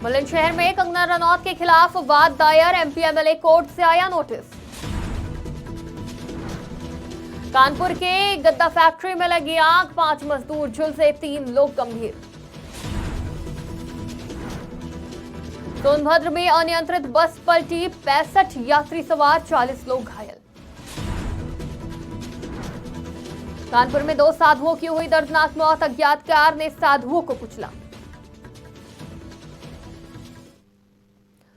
बुलंदशहर में कंगना रनौत के खिलाफ वाद दायर, एमपी एमएलए कोर्ट से आया नोटिस। कानपुर के गद्दा फैक्ट्री में लगी आग, 5 मजदूर झुलसे, 3 लोग गंभीर। सोनभद्र में अनियंत्रित बस पलटी, 65 यात्री सवार, 40 लोग घायल। कानपुर में 2 साधुओं की हुई दर्दनाक मौत, अज्ञात कार ने साधुओं को कुचला।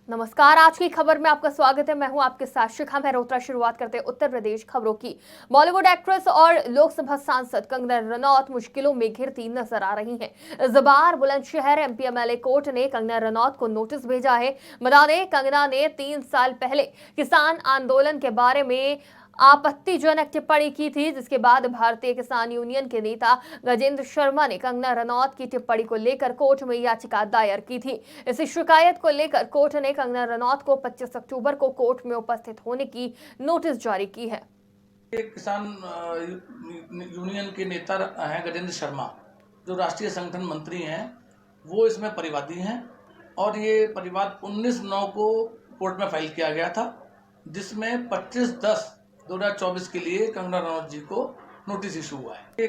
नमस्कार, आज की खबर में आपका स्वागत है। मैं हूं आपके साथ शिखा मेहरोत्रा। शुरुआत करते हैं उत्तर प्रदेश खबरों की। बॉलीवुड एक्ट्रेस और लोकसभा सांसद कंगना रनौत मुश्किलों में घिरती नजर आ रही हैं। इस बार बुलंदशहर एमपी एमएलए कोर्ट ने कंगना रनौत को नोटिस भेजा है। बता दें, कंगना ने 3 साल पहले किसान आंदोलन के बारे में आपत्तिजनक टिप्पणी की थी, जिसके बाद भारतीय किसान यूनियन के नेता गजेंद्र शर्मा ने कंगना रनौत की टिप्पणी को लेकर कोर्ट में याचिका दायर की थी। इसी शिकायत को लेकर कोर्ट ने कंगना रनौत को 25 अक्टूबर को कोर्ट में उपस्थित होने की नोटिस जारी की है। किसान यूनियन के नेता हैं गजेंद्र शर्मा, जो राष्ट्रीय संगठन मंत्री हैं, वो इसमें परिवादी हैं और ये परिवाद 19/9 को कोर्ट में फाइल किया गया था, जिसमें 25/10/2024 के लिए कंगना रनौत जी को नोटिस इशू हुआ है।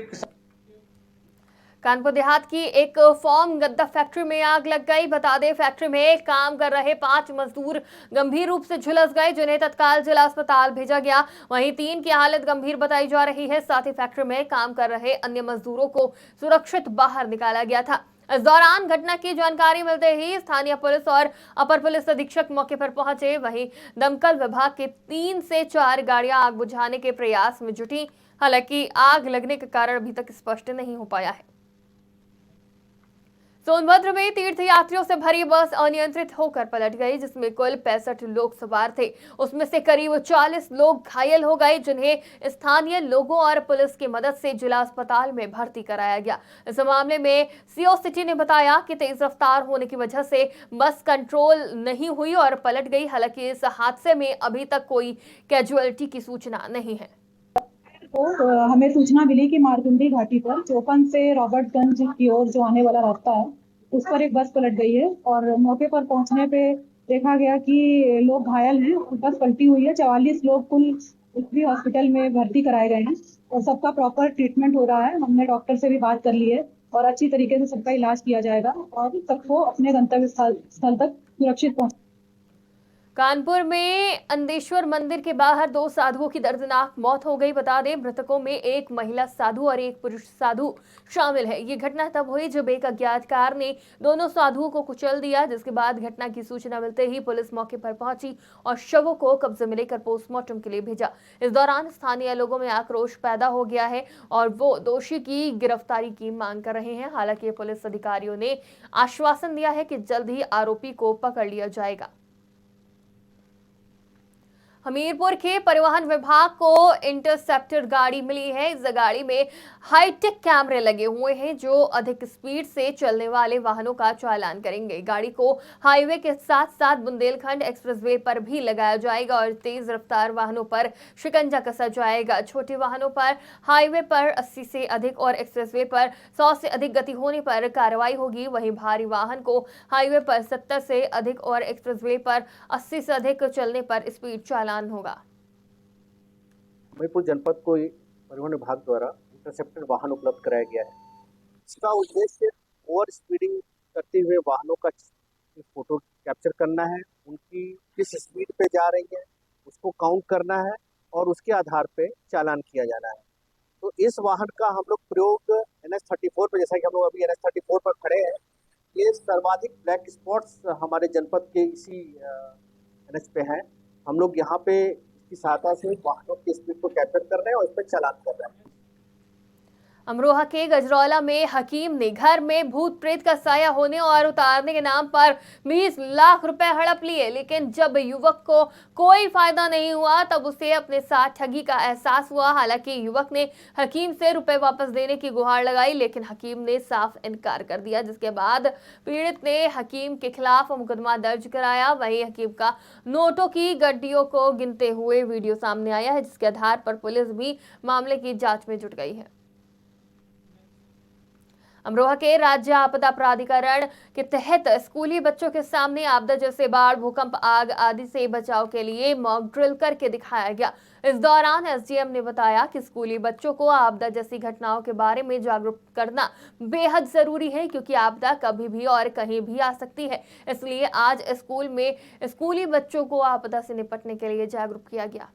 कानपुर देहात की एक फॉर्म गद्दा फैक्ट्री में आग लग गई। बता दें, फैक्ट्री में काम कर रहे 5 मजदूर गंभीर रूप से झुलस गए, जिन्हें तत्काल जिला अस्पताल भेजा गया। वहीं 3 की हालत गंभीर बताई जा रही है। साथ ही फैक्ट्री में काम कर रहे अन्य मजदूरों को सुरक्षित बाहर निकाला गया था। इस दौरान घटना की जानकारी मिलते ही स्थानीय पुलिस और अपर पुलिस अधीक्षक मौके पर पहुंचे। वहीं दमकल विभाग के 3 से 4 गाड़ियां आग बुझाने के प्रयास में जुटी। हालांकि आग लगने का कारण अभी तक स्पष्ट नहीं हो पाया है। सोनभद्र में तीर्थयात्रियों से भरी बस अनियंत्रित होकर पलट गई, जिसमें कुल 65 लोग सवार थे। उसमें से करीब 40 लोग घायल हो गए, जिन्हें स्थानीय लोगों और पुलिस की मदद से जिला अस्पताल में भर्ती कराया गया। इस मामले में सीओ सिटी ने बताया कि तेज रफ्तार होने की वजह से बस कंट्रोल नहीं हुई और पलट गई। हालांकि इस हादसे में अभी तक कोई कैजुअलिटी की सूचना नहीं है। तो हमें सूचना मिली कि मारकुंडी घाटी पर चौपन से रॉबर्टगंज की ओर जो आने वाला रास्ता है, उस पर एक बस पलट गई है और मौके पर पहुंचने पे देखा गया कि लोग घायल हैं। बस पलटी हुई है। 44 लोग कुल भी हॉस्पिटल में भर्ती कराए गए हैं और सबका प्रॉपर ट्रीटमेंट हो रहा है। हमने डॉक्टर से भी बात कर ली है और अच्छी तरीके से सबका इलाज किया जाएगा और सबको अपने गंतव्य स्थल तक सुरक्षित पहुंच। कानपुर में अंदेश्वर मंदिर के बाहर 2 साधुओं की दर्दनाक मौत हो गई। बता दें, मृतकों में एक महिला साधु और एक पुरुष साधु शामिल है। ये घटना तब हुई जब एक अज्ञात कार ने दोनों साधुओं को कुचल दिया, जिसके बाद घटना की सूचना मिलते ही पुलिस मौके पर पहुंची और शवों को कब्जे में लेकर पोस्टमार्टम के लिए भेजा। इस दौरान स्थानीय लोगों में आक्रोश पैदा हो गया है और वो दोषी की गिरफ्तारी की मांग कर रहे हैं। हालांकि पुलिस अधिकारियों ने आश्वासन दिया है कि जल्द ही आरोपी को पकड़ लिया जाएगा। हमीरपुर के परिवहन विभाग को इंटरसेप्टर गाड़ी मिली है। इस गाड़ी में हाईटेक कैमरे लगे हुए हैं, जो अधिक स्पीड से चलने वाले वाहनों का चालान करेंगे। गाड़ी को हाईवे के साथ साथ बुंदेलखंड एक्सप्रेसवे पर भी लगाया जाएगा और तेज रफ्तार वाहनों पर शिकंजा कसा जाएगा। छोटे वाहनों पर हाईवे पर 80 से अधिक और एक्सप्रेसवे पर 100 से अधिक गति होने पर कार्रवाई होगी। वहीं भारी वाहन को हाईवे पर 70 से अधिक और एक्सप्रेसवे पर 80 से अधिक चलने पर स्पीड चालान होगा। हमीरपुर जनपद को परिवहन विभाग द्वारा इंटरसेप्टर वाहन उपलब्ध कराया गया है। इसका उद्देश्य ओवर स्पीडिंग करते हुए वाहनों का फोटो कैप्चर करना है, उनकी किस स्पीड पे जा रही है उसको काउंट करना है और उसके आधार पे चालान किया जाना है। तो इस वाहन का हम लोग प्रयोग NH-34 पे, जैसा कि हम लोग अभी NH-34 पर खड़े हैं, ये सर्वाधिक ब्लैक स्पॉट्स हमारे जनपद के इसी NH पे हैं। हम लोग यहाँ पे इसकी सहायता से वाहनों की स्पीड को कैप्चर कर रहे हैं और इस पर चालान कर रहे हैं। अमरोहा के गजरौला में हकीम ने घर में भूत प्रेत का साया होने और उतारने के नाम पर 20 लाख रुपए हड़प लिए, लेकिन जब युवक को कोई फायदा नहीं हुआ तब उसे अपने साथ ठगी का एहसास हुआ। हालांकि युवक ने हकीम से रुपए वापस देने की गुहार लगाई, लेकिन हकीम ने साफ इनकार कर दिया, जिसके बाद पीड़ित ने हकीम के खिलाफ मुकदमा दर्ज कराया। वहीं हकीम का नोटों की गड्डियों को गिनते हुए वीडियो सामने आया है, जिसके आधार पर पुलिस भी मामले की जांच में जुट गई है। अमरोहा के राज्य आपदा प्राधिकरण के तहत स्कूली बच्चों के सामने आपदा जैसे बाढ़, भूकंप, आग आदि से बचाव के लिए मॉक ड्रिल करके दिखाया गया। इस दौरान एसडीएम ने बताया कि स्कूली बच्चों को आपदा जैसी घटनाओं के बारे में जागरूक करना बेहद जरूरी है, क्योंकि आपदा कभी भी और कहीं भी आ सकती है। इसलिए आज स्कूल में स्कूली बच्चों को आपदा से निपटने के लिए जागरूक किया गया।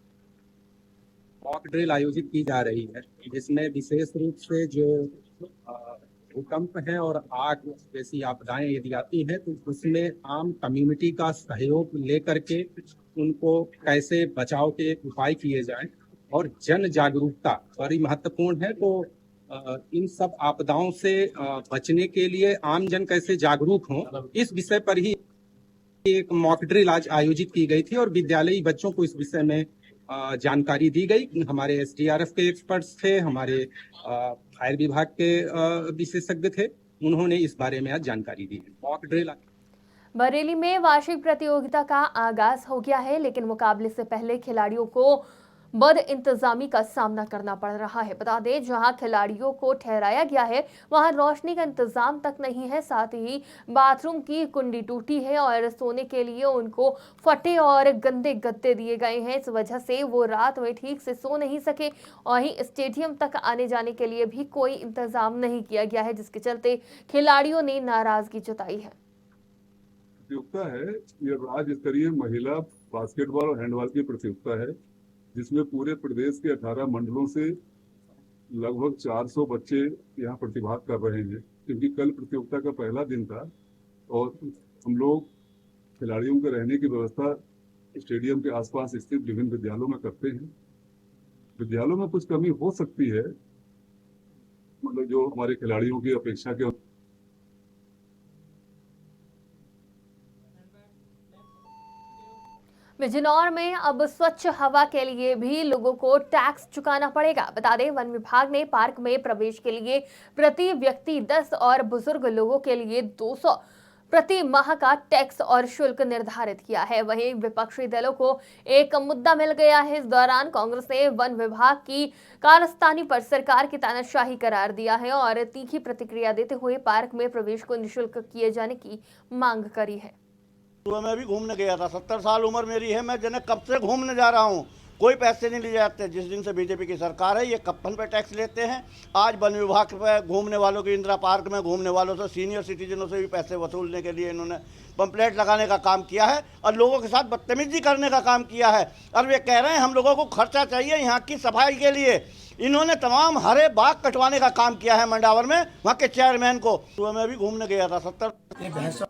मॉक ड्रिल आयोजित की जा रही है, जिसमें विशेष रूप से जो भूकंप है और आग जैसी आपदाएं यदि आती हैं तो उसमें आम कम्युनिटी का सहयोग लेकर के उनको कैसे बचाव के उपाय किए जाएं और जन जागरूकता बड़ी महत्वपूर्ण है। तो इन सब आपदाओं से बचने के लिए आम जन कैसे जागरूक हों, इस विषय पर ही एक मॉक ड्रिल आज आयोजित की गई थी और विद्यालयी बच्चों को इस विषय में जानकारी दी गई। हमारे एसडीआरएफ के एक्सपर्ट्स थे, हमारे फायर विभाग के विशेषज्ञ थे, उन्होंने इस बारे में आज जानकारी दी। मॉक ड्रिल बरेली में वार्षिक प्रतियोगिता का आगाज हो गया है, लेकिन मुकाबले से पहले खिलाड़ियों को बद इंतजामी का सामना करना पड़ रहा है। बता दें, जहां खिलाड़ियों को ठहराया गया है वहां रोशनी का इंतजाम तक नहीं है, साथ ही बाथरूम की कुंडी टूटी है और सोने के लिए उनको फटे और गंदे गद्दे दिए गए हैं। इस वजह से वो रात में ठीक से सो नहीं सके। वहीं स्टेडियम तक आने जाने के लिए भी कोई इंतजाम नहीं किया गया है, जिसके चलते खिलाड़ियों ने नाराजगी जताई है। प्रतियोगिता है, ये राज्य स्तरीय महिला बास्केटबॉल और हैंडबॉल की प्रतियोगिता है, जिसमें पूरे प्रदेश के 18 मंडलों से लगभग 400 बच्चे यहाँ प्रतिभाग कर रहे हैं। क्योंकि कल प्रतियोगिता का पहला दिन था और हम लोग खिलाड़ियों के रहने की व्यवस्था स्टेडियम के आसपास स्थित विभिन्न विद्यालयों में करते हैं। विद्यालयों में कुछ कमी हो सकती है, मतलब जो हमारे खिलाड़ियों की अपेक्षा के बिजनौर में अब स्वच्छ हवा के लिए भी लोगों को टैक्स चुकाना पड़ेगा। बता दें, वन विभाग ने पार्क में प्रवेश के लिए प्रति व्यक्ति 10 और बुजुर्ग लोगों के लिए 200 प्रति माह का टैक्स और शुल्क निर्धारित किया है। वहीं विपक्षी दलों को एक मुद्दा मिल गया है। इस दौरान कांग्रेस ने वन विभाग की कारस्तानी पर सरकार की तानाशाही करार दिया है और तीखी प्रतिक्रिया देते हुए पार्क में प्रवेश को निःशुल्क किए जाने की मांग करी है। सुबह मैं भी घूमने गया था, 70 साल उम्र मेरी है, मैं जने कब से घूमने जा रहा हूँ, कोई पैसे नहीं लिए जाते। जिस दिन से बीजेपी की सरकार है, ये कप्पन पे टैक्स लेते हैं। आज वन विभाग पे घूमने वालों की, इंदिरा पार्क में घूमने वालों से, सीनियर सिटीजनों से भी पैसे वसूलने के लिए इन्होंने पंपलेट लगाने का काम किया है और लोगों के साथ बदतमीजी करने का काम किया है। और वे कह रहे हैं हम लोगों को खर्चा चाहिए यहाँ की सफाई के लिए। इन्होंने तमाम हरे बाग कटवाने का काम किया है मंडावर में, वहाँ के चेयरमैन को। सुबह मैं भी घूमने गया था, 70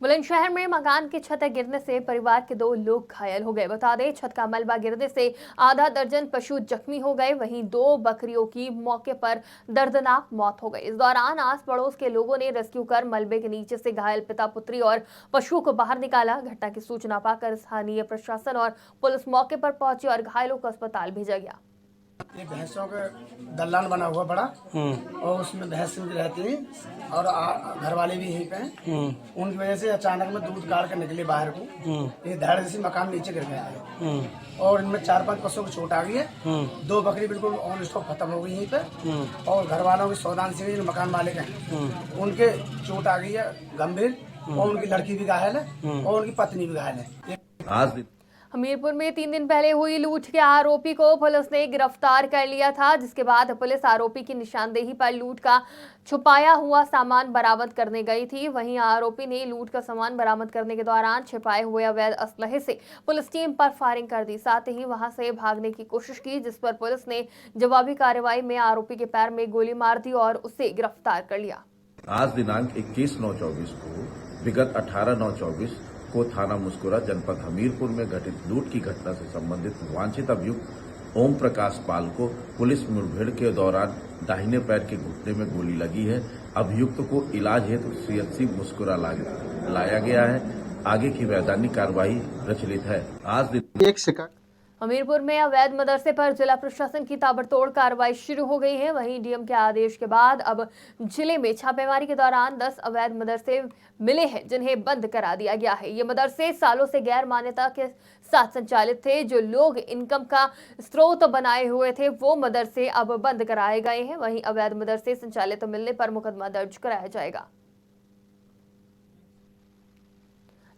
बुलंदशहर में मकान की छत गिरने से परिवार के 2 लोग घायल हो गए। बता दें, छत का मलबा गिरने से आधा दर्जन पशु जख्मी हो गए। वहीं 2 बकरियों की मौके पर दर्दनाक मौत हो गई। इस दौरान आस पड़ोस के लोगों ने रेस्क्यू कर मलबे के नीचे से घायल पिता पुत्री और पशुओं को बाहर निकाला। घटना की सूचना पाकर स्थानीय प्रशासन और पुलिस मौके पर पहुंची और घायलों को अस्पताल भेजा गया। ये भैंसों का दल्लान बना हुआ बड़ा और उसमें भैंस रहती हैं और घर वाले भी यहीं पे हैं। उनकी वजह से अचानक में दूध काट कर निकले बाहर को, ये धड़ जैसी मकान नीचे गिर गया है और इनमें 4-5 पशुओं की चोट आ गई है। 2 बकरी बिल्कुल ऑन स्टॉप खत्म हो गई यहीं पे और घर वालों की सौदान सिंह जो मकान मालिक हैं उनके चोट आ गई है गंभीर और उनकी लड़की भी घायल है और उनकी पत्नी भी घायल है। हमीरपुर में 3 दिन पहले हुई लूट के आरोपी को पुलिस ने गिरफ्तार कर लिया था, जिसके बाद पुलिस आरोपी की निशानदेही पर लूट का छुपाया हुआ सामान बरामद करने गई थी। वहीं आरोपी ने लूट का सामान बरामद करने के दौरान छिपाए हुए अवैध असलहे से पुलिस टीम पर फायरिंग कर दी, साथ ही वहां से भागने की कोशिश की, जिस पर पुलिस ने जवाबी कार्रवाई में आरोपी के पैर में गोली मार दी और उसे गिरफ्तार कर लिया। आज दिनांक 21/9/24 को विगत 18/9/24 को थाना मुस्कुरा जनपद हमीरपुर में घटित लूट की घटना से संबंधित वांछित अभियुक्त ओम प्रकाश पाल को पुलिस मुठभेड़ के दौरान दाहिने पैर के घुटने में गोली लगी है। अभियुक्त को इलाज हेतु सीएचसी मुस्कुरा लाया गया है। आगे की वैधानिक कार्रवाई प्रचलित है। आज हमीरपुर में अवैध मदरसे पर जिला प्रशासन की ताबड़तोड़ कार्रवाई शुरू हो गई है। वहीं डीएम के आदेश के बाद अब जिले में छापेमारी के दौरान 10 अवैध मदरसे मिले हैं जिन्हें बंद करा दिया गया है। ये मदरसे सालों से गैर मान्यता के साथ संचालित थे। जो लोग इनकम का स्रोत बनाए हुए थे वो मदरसे अब बंद कराए गए हैं। वहीं अवैध मदरसे संचालित मिलने पर मुकदमा दर्ज कराया जाएगा।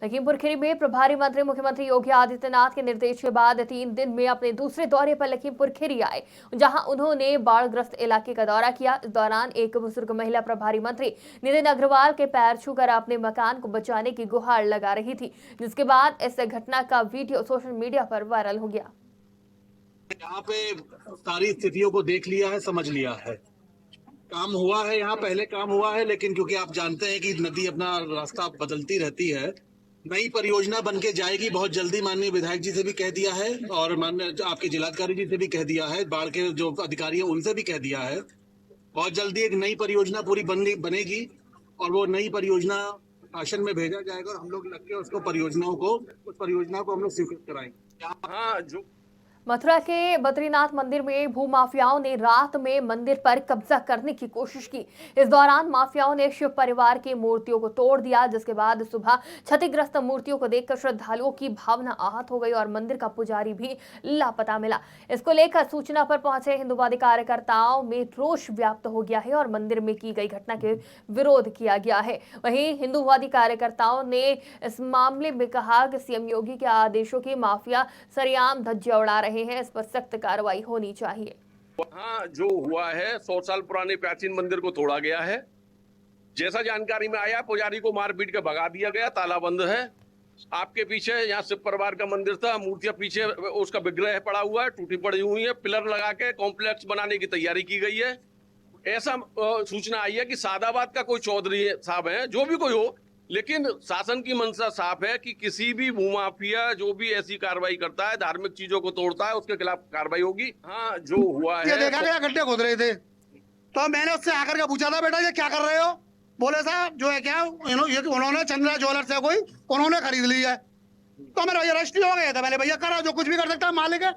लखीमपुर खीरी में प्रभारी मंत्री मुख्यमंत्री योगी आदित्यनाथ के निर्देश के बाद 3 दिन में अपने दूसरे दौरे पर लखीमपुर खीरी आए, जहां उन्होंने बाढ़ग्रस्त इलाके का दौरा किया। इस दौरान एक बुजुर्ग महिला प्रभारी मंत्री नितिन अग्रवाल के पैर छूकर अपने मकान को बचाने की गुहार लगा रही थी, जिसके बाद इस घटना का वीडियो सोशल मीडिया पर वायरल हो गया। यहाँ पे सारी स्थितियों को देख लिया है, समझ लिया है, काम हुआ है, यहाँ पहले काम हुआ है, लेकिन क्योंकि आप जानते हैं कि नदी अपना रास्ता बदलती रहती है, नई परियोजना बन के जाएगी बहुत जल्दी। माननीय विधायक जी से भी कह दिया है और माननीय आपके जिलाधिकारी जी से भी कह दिया है, बाढ़ के जो अधिकारी हैं उनसे भी कह दिया है। बहुत जल्दी एक नई परियोजना पूरी बनेगी और वो नई परियोजना शासन में भेजा जाएगा और हम लोग लग के उस परियोजना को हम लोग स्वीकृत कराएंगे। हाँ, जो मथुरा के बद्रीनाथ मंदिर में भूमाफियाओं ने रात में मंदिर पर कब्जा करने की कोशिश की। इस दौरान माफियाओं ने शिव परिवार की मूर्तियों को तोड़ दिया, जिसके बाद सुबह क्षतिग्रस्त मूर्तियों को देखकर श्रद्धालुओं की भावना आहत हो गई और मंदिर का पुजारी भी लापता मिला। इसको लेकर सूचना पर पहुंचे हिंदूवादी कार्यकर्ताओं में रोष व्याप्त हो गया है और मंदिर में की गई घटना के विरोध किया गया है। वहीं हिंदूवादी कार्यकर्ताओं ने इस मामले में कहा कि सीएम योगी के आदेशों की माफिया सरेआम धज्जियां उड़ा रहे हैं, इस पर सख्त कार्रवाई होनी चाहिए। वहाँ जो हुआ है 100 साल पुराने प्राचीन मंदिर को तोड़ा गया है। जैसा जानकारी में आया, पुजारी को मार पीट के भगा दिया गया, ताला बंद है। आपके पीछे यहाँ शिव परिवार का मंदिर था, मूर्तियां पीछे उसका विग्रह पड़ा हुआ है, टूटी पड़ी हुई है। पिलर लगा के कॉम्प्लेक्स बनाने की तैयारी की गई है। ऐसा सूचना आई है कि सादाबाद का कोई चौधरी साहब है, जो भी कोई हो, लेकिन शासन की मंशा साफ है कि किसी भी भूमाफिया जो भी ऐसी कार्रवाई करता है, धार्मिक चीजों को तोड़ता है, उसके खिलाफ कार्रवाई होगी। हाँ, जो हुआ है, देखा गया गड्ढे खोद रहे थे तो मैंने उससे आकर के पूछा था, बेटा ये क्या कर रहे हो? बोले साहब जो है क्या उन्होंने चंद्रा ज्वेलर्स से कोई उन्होंने खरीद ली है। तो मेरा अरेस्ट हो गया था। मैंने भैया करा, जो कुछ भी कर सकता है मालिक है।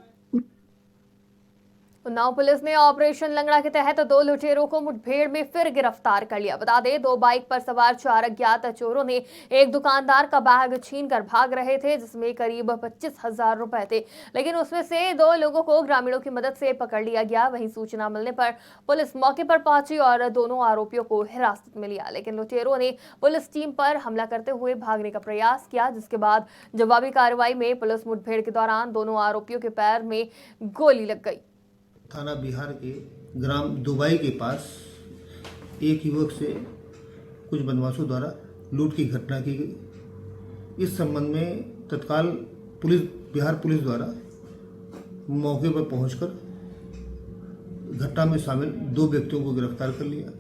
उन्नाव पुलिस ने ऑपरेशन लंगड़ा के तहत 2 लुटेरों को मुठभेड़ में फिर गिरफ्तार कर लिया। बता दें, 2 बाइक पर सवार 4 अज्ञात चोरों ने एक दुकानदार का बैग छीनकर भाग रहे थे, जिसमें करीब 25,000 रुपए थे, लेकिन उसमें से 2 लोगों को ग्रामीणों की मदद से पकड़ लिया गया। वहीं सूचना मिलने पर पुलिस मौके पर पहुंची और दोनों आरोपियों को हिरासत में लिया, लेकिन लुटेरों ने पुलिस टीम पर हमला करते हुए भागने का प्रयास किया, जिसके बाद जवाबी कार्रवाई में पुलिस मुठभेड़ के दौरान दोनों आरोपियों के पैर में गोली लग गई। थाना बिहार के ग्राम दुबई के पास एक युवक से कुछ बदमाशों द्वारा लूट की घटना की गई। इस संबंध में तत्काल बिहार पुलिस द्वारा मौके पर पहुंचकर घटना में शामिल 2 व्यक्तियों को गिरफ्तार कर लिया।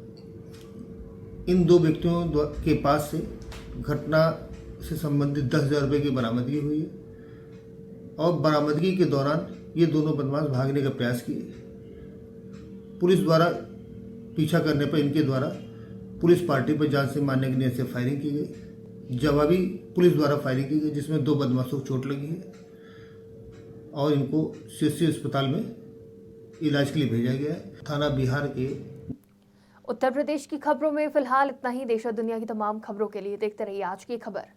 इन 2 व्यक्तियों के पास से घटना से संबंधित 10,000 रुपये की बरामदगी हुई है और बरामदगी के दौरान ये दोनों बदमाश भागने का प्रयास किए। पुलिस द्वारा पीछा करने पर इनके द्वारा पुलिस पार्टी पर जान से मारने की नीयत से फायरिंग की गई। जवाबी पुलिस द्वारा फायरिंग की गई, जिसमें 2 बदमाशों को चोट लगी है और इनको सीएससी अस्पताल में इलाज के लिए भेजा गया है। थाना बिहार के उत्तर प्रदेश की खबरों में फिलहाल इतना ही। देश और दुनिया की तमाम खबरों के लिए देखते रहिए आज की खबर।